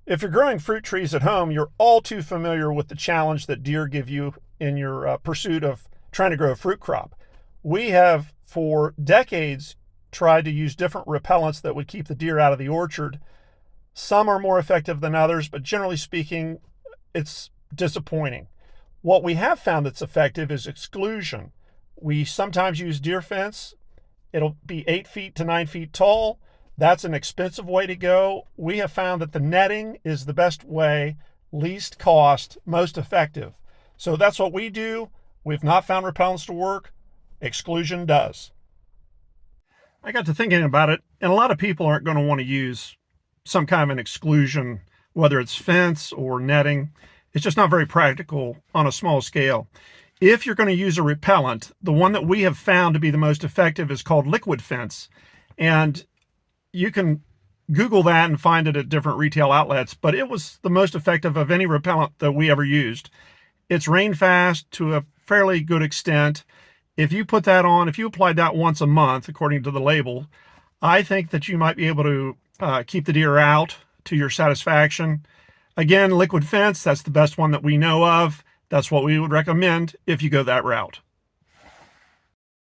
If you're growing fruit trees at home, you're all too familiar with the challenge that deer give you in your pursuit of trying to grow a fruit crop. We have, for decades, tried to use different repellents that would keep the deer out of the orchard. Some are more effective than others, but generally speaking, it's disappointing. What we have found that's effective is exclusion. We sometimes use deer fence. It'll be 8 feet to 9 feet tall. That's an expensive way to go. We have found that the netting is the best way, least cost, most effective. So that's what we do. We've not found repellents to work. Exclusion does. I got to thinking about it, and a lot of people aren't going to want to use some kind of an exclusion, whether it's fence or netting. It's just not very practical on a small scale. If you're going to use a repellent, the one that we have found to be the most effective is called liquid fence. And you can Google that and find it at different retail outlets, but it was the most effective of any repellent that we ever used. It's rain fast to a fairly good extent. If you put that on, if you applied that once a month, according to the label, I think that you might be able to keep the deer out to your satisfaction. Again, liquid fence, that's the best one that we know of. That's what we would recommend if you go that route.